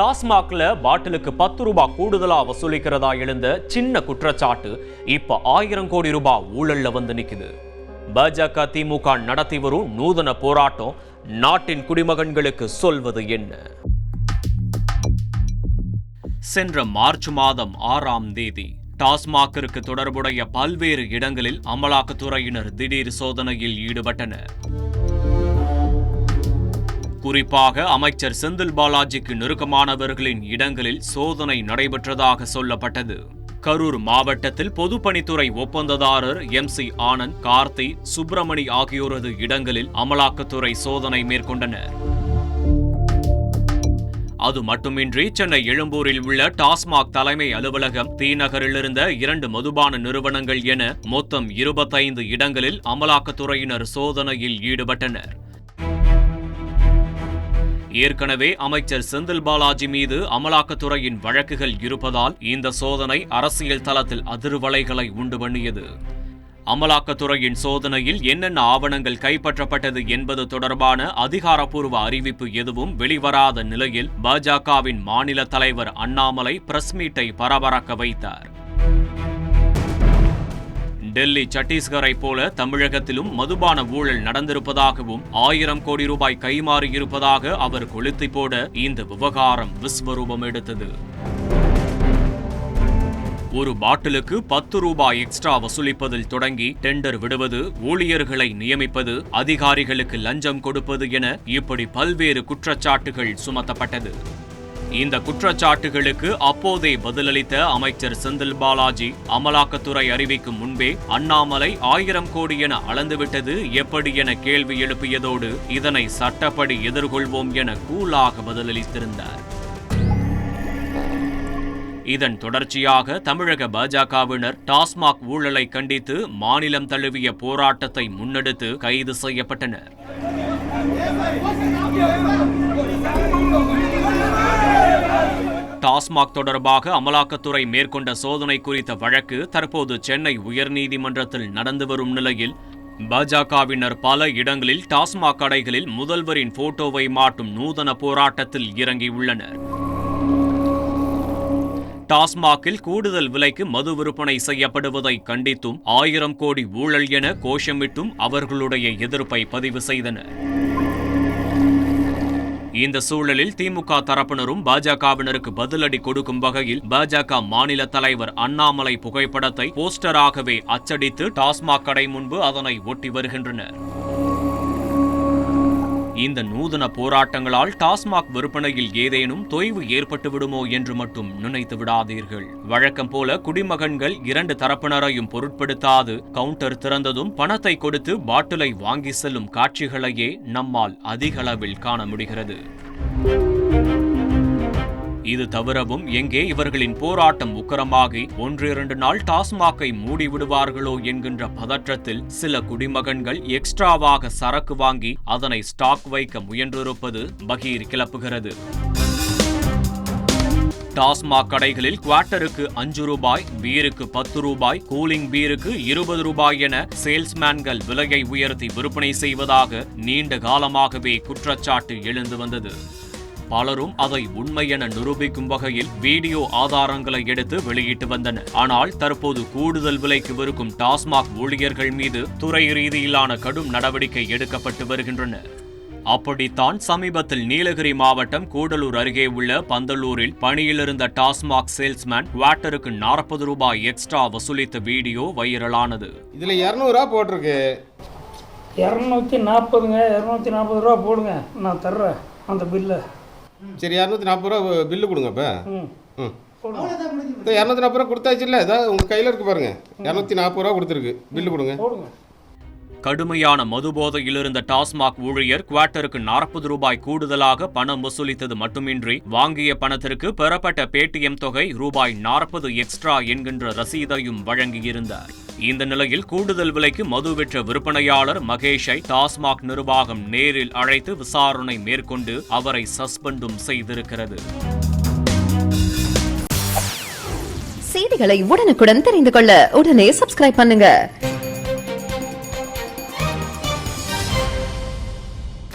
டாஸ்மாக்ல பாட்டிலுக்கு 10 ரூபாய் கூடுதலா வசூலிக்கிறதா எழுந்த சின்ன குற்றச்சாட்டு இப்ப 1000 கோடி ரூபாய் ஊழல்ல வந்து நிக்குது. பாஜக திமுக நடத்தி வரும் நூதன போராட்டம் நாட்டின் குடிமகன்களுக்கு சொல்வது என்ன? சென்ற மார்ச் மாதம் 6ஆம் தேதி டாஸ்மாகிற்கு தொடர்புடைய பல்வேறு இடங்களில் அமலாக்கத்துறையினர் திடீர் சோதனையில் ஈடுபட்டனர். குறிப்பாக அமைச்சர் செந்தில் பாலாஜிக்கு நெருக்கமானவர்களின் இடங்களில் சோதனை நடைபெற்றதாக சொல்லப்பட்டது. கரூர் மாவட்டத்தில் பொதுப்பணித்துறை ஒப்பந்ததாரர் MC ஆனந்த், கார்த்தி, சுப்பிரமணி ஆகியோரது இடங்களில் அமலாக்கத்துறை சோதனை மேற்கொண்டனர். அது மட்டுமின்றி சென்னை எழும்பூரில் உள்ள டாஸ்மாக் தலைமை அலுவலகம், தீநகரிலிருந்த 2 மதுபான நிறுவனங்கள் என மொத்தம் 25 இடங்களில் அமலாக்கத்துறையினர் சோதனையில் ஈடுபட்டனர். ஏற்கனவே அமைச்சர் செந்தில் பாலாஜி மீது அமலாக்கத்துறையின் வழக்குகள் இருப்பதால் இந்த சோதனை அரசியல் தளத்தில் அதிர்வலைகளை உண்டு பண்ணியது. அமலாக்கத்துறையின் சோதனையில் என்னென்ன ஆவணங்கள் கைப்பற்றப்பட்டது என்பது தொடர்பான அதிகாரப்பூர்வ அறிவிப்பு எதுவும் வெளிவராத நிலையில் பாஜகவின் மாநில தலைவர் அண்ணாமலை பிரஸ் மீட்டை பரபரக்க வைத்தார். டெல்லி, சத்தீஸ்கரை போல தமிழகத்திலும் மதுபான ஊழல் நடந்திருப்பதாகவும் 1000 கோடி ரூபாய் கைமாறியிருப்பதாக அவர் கொளுத்தி போட இந்த விவகாரம் விஸ்வரூபம் எடுத்தது. ஒரு பாட்டிலுக்கு 10 ரூபாய் எக்ஸ்ட்ரா வசூலிப்பதில் தொடங்கி டெண்டர் விடுவது, ஊழியர்களை நியமிப்பது, அதிகாரிகளுக்கு லஞ்சம் கொடுப்பது என இப்படி பல்வேறு குற்றச்சாட்டுகள் சுமத்தப்பட்டது. இந்த குற்றச்சாட்டுகளுக்கு அப்போதே பதிலளித்த அமைச்சர் செந்தில் பாலாஜி, அமலாக்கத்துறை அறிவிக்கும் முன்பே அண்ணாமலை 1000 கோடி என அளந்துவிட்டது எப்படி என கேள்வி எழுப்பியதோடு இதனை சட்டப்படி எதிர்கொள்வோம் என கூலாக பதிலளித்திருந்தார். இதன் தொடர்ச்சியாக தமிழக பாஜகவினர் டாஸ்மாக் ஊழலை கண்டித்து மாநிலம் தழுவிய போராட்டத்தை முன்னெடுத்து கைது செய்யப்பட்டனர். டாஸ்மாக் தொடர்பாக அமலாக்கத்துறை மேற்கொண்ட சோதனை குறித்த வழக்கு தற்போது சென்னை உயர்நீதிமன்றத்தில் நடந்து வரும் நிலையில் பாஜகவினர் பல இடங்களில் டாஸ்மாக் கடைகளில் முதல்வரின் போட்டோவை மாட்டும் நூதன போராட்டத்தில் இறங்கியுள்ளனர். டாஸ்மாகில் கூடுதல் விலைக்கு மது விற்பனை செய்யப்படுவதை கண்டித்தும் 1000 கோடி ஊழல் என கோஷமிட்டும் அவர்களுடைய எதிர்ப்பை பதிவு செய்தனர். இந்த சூழலில் திமுக தரப்பினரும் பாஜகவினருக்கு பதிலடி கொடுக்கும் வகையில் பாஜக மாநில தலைவர் அண்ணாமலை புகைப்படத்தை போஸ்டராகவே அச்சடித்து டாஸ்மாக் கடை முன்பு அதனை ஒட்டி வருகின்றனர். இந்த நூதன போராட்டங்களால் டாஸ்மாக் விற்பனையில் ஏதேனும் தொய்வு ஏற்பட்டு விடுமோ என்று மட்டும் நினைத்து விடாதீர்கள். வழக்கம் போல குடிமகன்கள் 2 தரப்பினரையும் பொருட்படுத்தாது கவுண்டர் திறந்ததும் பணத்தை கொடுத்து பாட்டிலை வாங்கி செல்லும் காட்சிகளையே நம்மால் அதிக அளவில் காண முடிகிறது. இது தவிரவும் எங்கே இவர்களின் போராட்டம் உக்கிரமாகி 1-2 நாள் டாஸ்மாகை மூடிவிடுவார்களோ என்கின்ற பதற்றத்தில் சில குடிமகன்கள் எக்ஸ்ட்ராவாக சரக்கு வாங்கி அதனை ஸ்டாக் வைக்க முயன்றிருப்பது பகீர் கிளப்புகிறது. டாஸ்மாக் கடைகளில் குவார்ட்டருக்கு 5 ரூபாய், பீருக்கு 10 ரூபாய், கூலிங் பீருக்கு 20 ரூபாய் என சேல்ஸ்மேன்கள் விலையை உயர்த்தி விற்பனை செய்வதாக நீண்ட காலமாகவே குற்றச்சாட்டு எழுந்து வந்தது. பலரும் அதை உண்மை என நிரூபிக்கும் வகையில் வீடியோ ஆதாரங்களை எடுத்து வெளியிட்டு வந்தனர். ஆனால் தற்போது கூடுதல் விலைக்கு விற்கும் டாஸ்மாக் ஊழியர்கள் மீது துறை ரீதியிலான கடும் நடவடிக்கை எடுக்கப்பட்டு வருகின்றன. அப்படித்தான் சமீபத்தில் நீலகிரி மாவட்டம் கூடலூர் அருகே உள்ள பந்தலூரில் பணியிலிருந்த டாஸ்மாக் சேல்ஸ்மேன் குவார்ட்டருக்கு 40 ரூபாய் எக்ஸ்ட்ரா வசூலித்த வீடியோ வைரலானது. இதுல 200 ரூபா போட்டிருக்கு. 240 ரூபா போடுங்க, நான் தர்றேன் அந்த பில்லை. சரி, 240 ரூபா பில்லு கொடுங்க. இப்போ 240 ரூபா கொடுத்தாச்சு இல்லை, ஏதாவது உங்கள் கையில் இருக்கு பாருங்க. 240 ரூபா கொடுத்துருக்கு, பில்லு கொடுங்க. கடுமையான மதுபோதையில் இருந்த டாஸ்மாக் ஊழியர் குவார்ட்டருக்கு 40 ரூபாய் கூடுதலாக பணம் வசூலித்தது மட்டுமின்றி வாங்கிய பணத்திற்கு பெறப்பட்ட பேடிஎம் தொகை ரூபாய் 40 எக்ஸ்ட்ரா என்கின்ற ரசீதையும் வழங்கியிருந்தார். இந்த நிலையில் கூடுதல் விலைக்கு மது விற்ற விற்பனையாளர் மகேஷை டாஸ்மாக் நிர்வாகம் நேரில் அழைத்து விசாரணை மேற்கொண்டு அவரை சஸ்பெண்டும் செய்திருக்கிறது. செய்திகளை உடனுக்குடன் தெரிந்து கொள்ள உடனே சப்ஸ்கிரைப் பண்ணுங்க.